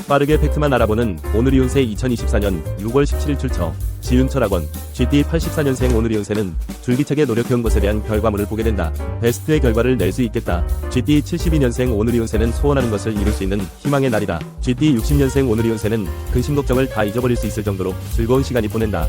빠르게 팩트만 알아보는 오늘의 운세 2024년 6월 17일 출처 지윤철학원 GT 84년생 오늘의 운세는 줄기차게 노력해온 것에 대한 결과물을 보게 된다. 베스트의 결과를 낼 수 있겠다. GT 72년생 오늘의 운세는 소원하는 것을 이룰 수 있는 희망의 날이다. GT 60년생 오늘의 운세는 근심 걱정을 다 잊어버릴 수 있을 정도로 즐거운 시간이 보낸다.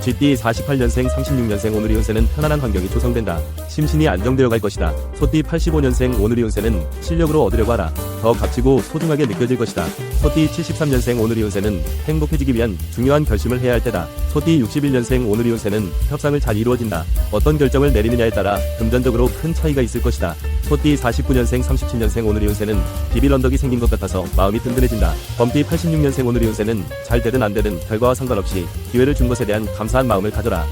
GT 48년생 36년생 오늘의 운세는 편안한 환경이 조성된다. 심신이 안정되어 갈 것이다. 소띠 85년생 오늘의 운세는 실력으로 얻으려고 하라. 더 값지고 소중하게 느껴질 것이다. 소띠 73년생 오늘의 운세는 행복해지기 위한 중요한 결심을 해야 할 때다. 소띠 61년생 오늘의 운세는 협상을 잘 이루어진다. 어떤 결정을 내리느냐에 따라 금전적으로 큰 차이가 있을 것이다. 소띠 49년생 37년생 오늘의 운세는 비빌 언덕이 생긴 것 같아서 마음이 든든해진다. 범띠 86년생 오늘의 운세는 잘 되든 안 되든 결과와 상관없이 기회를 준 것에 대한 감사한 마음을 가져라.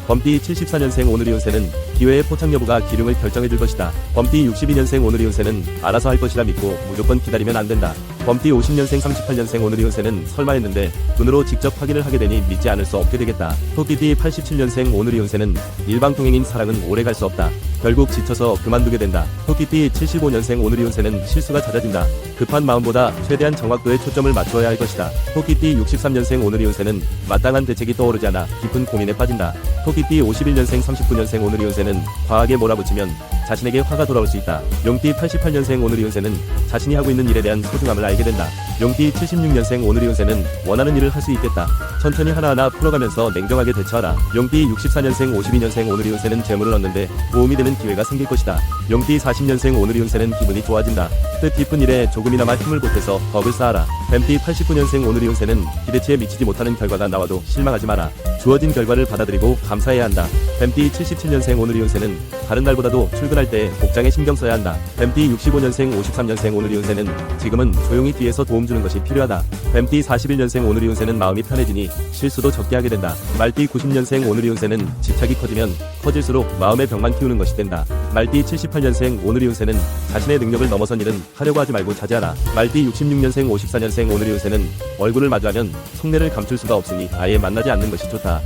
범띠 74년생 오늘의 운세는 기회의 포착 여부가 기름을 결정해줄 것이다. 범띠 62년생 오늘의 운세는 알아서 할 것이라 믿고 무조건 기다리면 안 된다. 범띠 50년생 38년생 오늘의 운세는 설마 했는데 눈으로 직접 확인을 하게 되니 믿지 않을 수 없게 되겠다. 토끼띠 87년생 오늘의 운세는 일방통행인 사랑은 오래 갈 수 없다. 결국 지쳐서 그만두게 된다. 토끼띠 75년생 오늘의 운세는 실수가 잦아진다. 급한 마음보다 최대한 정확도에 초점을 맞추어야 할 것이다. 토끼띠 63년생 오늘의 운세는 마땅한 대책이 떠오르지 않아 깊은 고민에 빠진다. 토끼띠 51년생 39년생 오늘의 운세는 과하게 몰아붙이면 자신에게 화가 돌아올 수 있다. 용띠 88년생 오늘의 운세는 자신이 하고 있는 일에 대한 소중함을 알게 된다. 용띠 76년생 오늘의 운세는 원하는 일을 할 수 있겠다. 천천히 하나하나 풀어가면서 냉정하게 대처하라. 용띠 64년생 52년생 오늘의 운세는 재물을 얻는데 도움이 되는 기회가 생길 것이다. 용띠 40년생 오늘의 운세는 기분이 좋아진다. 뜻 깊은 일에 조금이나마 힘을 보태서 덕을 쌓아라. 뱀띠 89년생 오늘의 운세는 기대치에 미치지 못하는 결과가 나와도 실망하지 마라. 주어진 결과를 받아들이고 감사해야 한다. 뱀띠 77년생 오늘의 운세는 다른 날보다도 출근할 때 복장에 신경 써야 한다. 뱀띠 65년생 53년생 오늘의 운세는 지금은 조용히 뒤에서 도움 주는 것이 필요하다. 뱀띠 41년생 오늘의 운세는 마음이 편해지니 실수도 적게 하게 된다. 말띠 90년생 오늘의 운세는 집착이 커지면 커질수록 마음의 벽만 키우는 것이 된다. 말띠 78년생 오늘의 운세는 자신의 능력을 넘어선 일은 하려고 하지 말고 자제하라. 말띠 66년생 54년생 오늘의 운세는 얼굴을 마주하면 속내를 감출 수가 없으니 아예 만나지 않는 것이 좋다.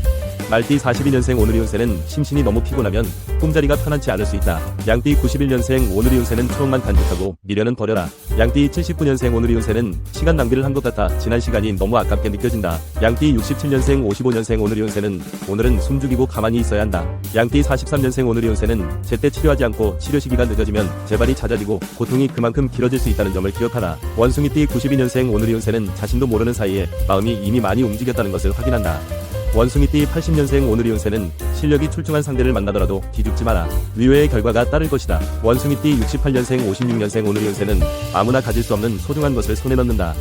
말띠 42년생 오늘의 운세는 심신이 너무 피곤하면 꿈자리가 편안치 않을 수 있다. 양띠 91년생 오늘의 운세는 추억만 간직하고 미련은 버려라. 양띠 79년생 오늘의 운세는 시간 낭비를 한 것 같아 지난 시간이 너무 아깝게 느껴진다. 양띠 67년생 55년생 오늘의 운세는 오늘은 숨죽이고 가만히 있어야 한다. 양띠 43년생 오늘의 운세는 제때 치료하지 않고 치료 시기가 늦어지면 재발이 잦아지고 고통이 그만큼 길어질 수 있다는 점을 기억하라. 원숭이띠 92년생 오늘의 운세는 자신도 모르는 사이에 마음이 이미 많이 움직였다는 것을 확인한다. 원숭이띠 80년생 오늘의 운세는 실력이 출중한 상대를 만나더라도 기죽지 마라. 의외의 결과가 따를 것이다. 원숭이띠 68년생 56년생 오늘의 운세는 아무나 가질 수 없는 소중한 것을 손에 넣는다.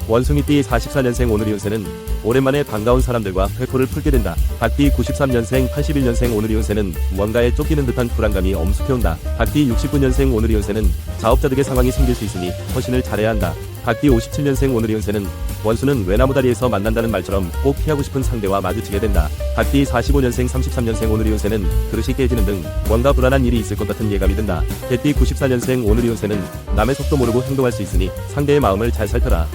원숭이띠 44년생 오늘의 운세는 오랜만에 반가운 사람들과 회포를 풀게 된다. 닭띠 93년생 81년생 오늘의 운세는 무언가에 쫓기는 듯한 불안감이 엄습해온다. 닭띠 69년생 오늘의 운세는 자업자득의 상황이 생길 수 있으니 허신을 잘해야 한다. 닭띠 57년생 오늘의 운세는 원수는 외나무다리에서 만난다는 말처럼 꼭 피하고 싶은 상대와 마주치게 된다. 닭띠 45년생 33년생 오늘의 운세는 그릇이 깨지는 등 뭔가 불안한 일이 있을 것 같은 예감이 든다. 개띠 94년생 오늘의 운세는 남의 속도 모르고 행동할 수 있으니 상대의 마음을 잘 살펴라.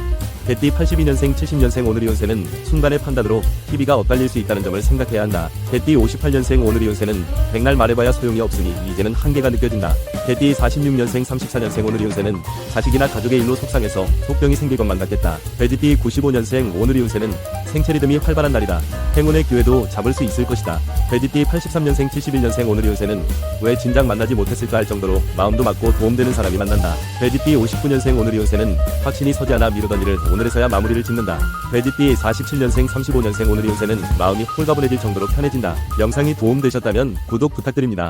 개띠 82년생 70년생 오늘의 운세는 순간의 판단으로 TV가 엇갈릴 수 있다는 점을 생각해야 한다. 개띠 58년생 오늘의 운세는 백날 말해봐야 소용이 없으니 이제는 한계가 느껴진다. 개띠 46년생 34년생 오늘의 운세는 자식이나 가족의 일로 속상해서 속병이 생길 것만 같겠다. 돼지띠 95년생 오늘의 운세는 생체 리듬이 활발한 날이다. 행운의 기회도 잡을 수 있을 것이다. 돼지띠 83년생 71년생 오늘의 운세는 왜 진작 만나지 못했을까 할 정도로 마음도 맞고 도움되는 사람이 만난다. 돼지띠 59년생 오늘의 운세는 확신이 서지 않아 미루던 일을 오늘에서야 마무리를 짓는다. 돼지띠 47년생 35년생 오늘의 운세는 마음이 홀가분해질 정도로 편해진다. 영상이 도움되셨다면 구독 부탁드립니다.